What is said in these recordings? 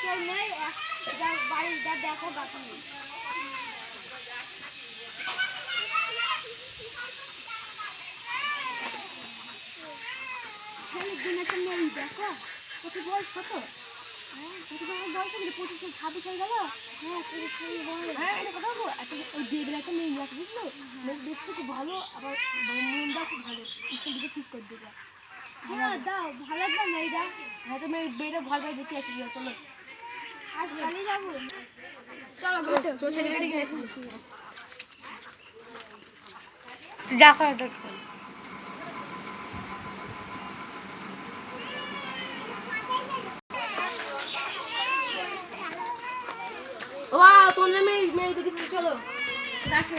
কেউ নেই, বাড়িটা দেখো বাকি নেই। ছেলের দিন একটা মেয়ে দেখো, কত বয়স কত? কত বয়স হয়ে গেল, 25-26 হয়ে গেল। হ্যাঁ ওই দেবের একটা মেয়ে আছে বুঝলো, দেখতে খুব ভালো, আবার মনটা খুব ভালো, দিকে ঠিক করে দেবো। হ্যাঁ দাও, ভালো দাও মেয়েটা। হ্যাঁ তো মেয়েটা ভালো দেখতে আসি, চলো আজ কালই যাবো। চলো চলো ছেলেটা ডেকে আসি। যা খাওয়া দেখ। ওয়াও তোমরা মেয়ে দেখেছো, চলো আসো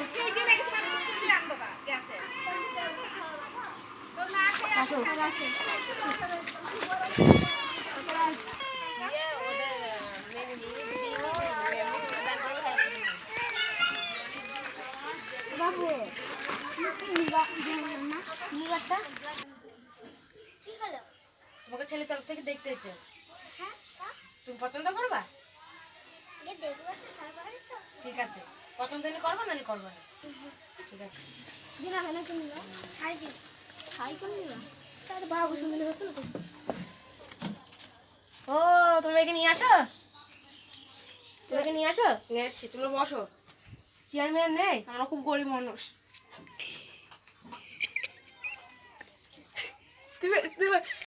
আসো আসো। বাবু তোমাকে ছেলে তরফ থেকে দেখতে এসেছে, তুমি পছন্দ করবা? ঠিক আছে, পছন্দ হলে করবা না করবা না, ঠিক আছে। ও তুমি এখানে নিয়ে আসো, তোমাকে নিয়ে আসো, নিয়ে আসছি, তোমরা বসো। চেয়ারম্যান নেই, আমরা খুব গরিব মানুষ।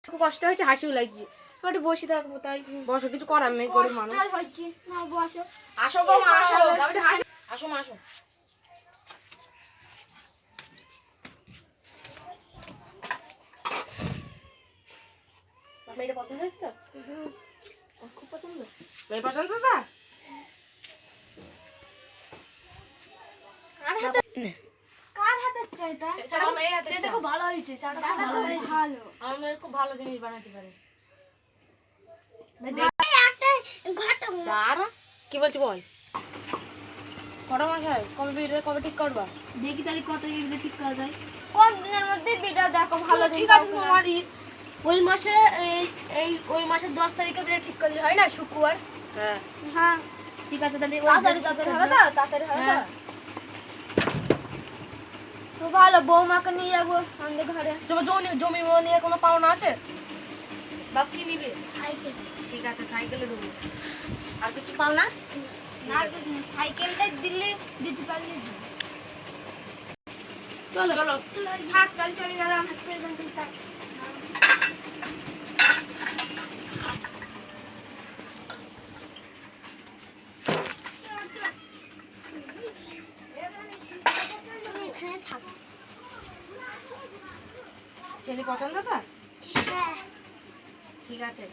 খুব কষ্ট হয়েছে, হাসিও লাগছে, একটু বসে থাকবো, তাই বসো, কিছু করার নেই, গরিব মানুষ। আসো গো মা, আসো আসো মা, আসো। মেয়েটা পছন্দ হয়েছে? খুব পছন্দ, মেয়ে পছন্দ তা? কার হাতের চাটা? আমার মেয়ের হাতের চাটা খুব ভালো হয়েছে, চাটা খুব ভালো হয়েছে, ভালো। আমার মেয়ে খুব ভালো জিনিস বানাতে পারে। কি বলছি বল, কটা মাস হয়, কবে বিয়েটা কবে ঠিক করবা? দেখি তাহলে কত দিনে ঠিক করা যায়। কোন দিনের মধ্যে বিয়েটা দেখো ভালো, ঠিক আছে তোমার ওই মাসে ওই মাসের 10 তারিখে বিয়ে ঠিক করলে হয় না, শুক্রবার? হ্যাঁ হ্যাঁ ঠিক আছে, তাহলে তাড়াতাড়ি হবে তো, তাড়াতাড়ি হবে তো। তো ভালো, বৌমাকে নিয়ে যাবো আমাদের ঘরে। তোমার জমি নিয়ে কোনো পাওনা আছে? বাপ কি নিবে? সাইকেল। ঠিক আছে, সাইকেলে দেবো। আর কিছু পাও না? না কিছু না, সাইকেলটা দিতে পারলে চলো চলো থাক, কাল চলে গেলাম। ছেলে পছন্দ তো? হ্যাঁ ঠিক আছে।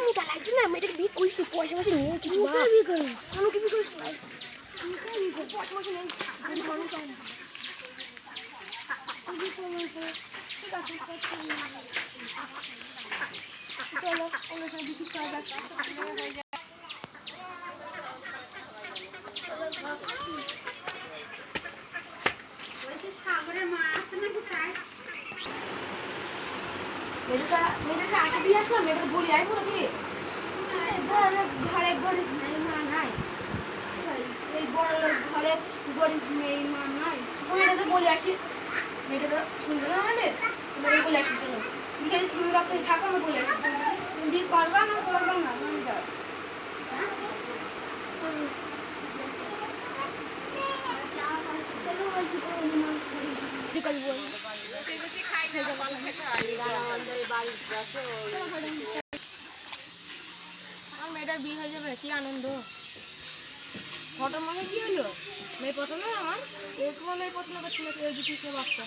মোটা লাগছে না, মেয়েটাকে বিয়ে করিস, পয়সা পয়সা নিয়ে কিছু বিয়ে করি, আমাকে বিয়ে করিস, পয়সা পয়সা নেই, ঠিক আছে চলো অন্য সময় বিক্রি করা যাক। সাগরের মা আছে না কোথায়? মেয়েটাকে আশা দিয়ে আসলাম, মেয়েটাকে বলি আইবো নাকি? ঘরে গরিব মেয়ে মা নাই, এই বড় লোক ঘরে গরিব মেয়ে মা নাই, মেয়েটাকে বলে আসি, মেয়েটাকে শুনবে না হলে বলে আসি। চলো তুমি রাতে থাকো, আমি বলে আসি। তুমি করবা না করবা না আমার মেয়েটার বিয়ে হয়ে যাবে, কি আনন্দ। ফটোর মনে কি হলো, মেয়ে পছন্দ আমার, এরকম মেয়ে পছন্দ করছিল, বাচ্চা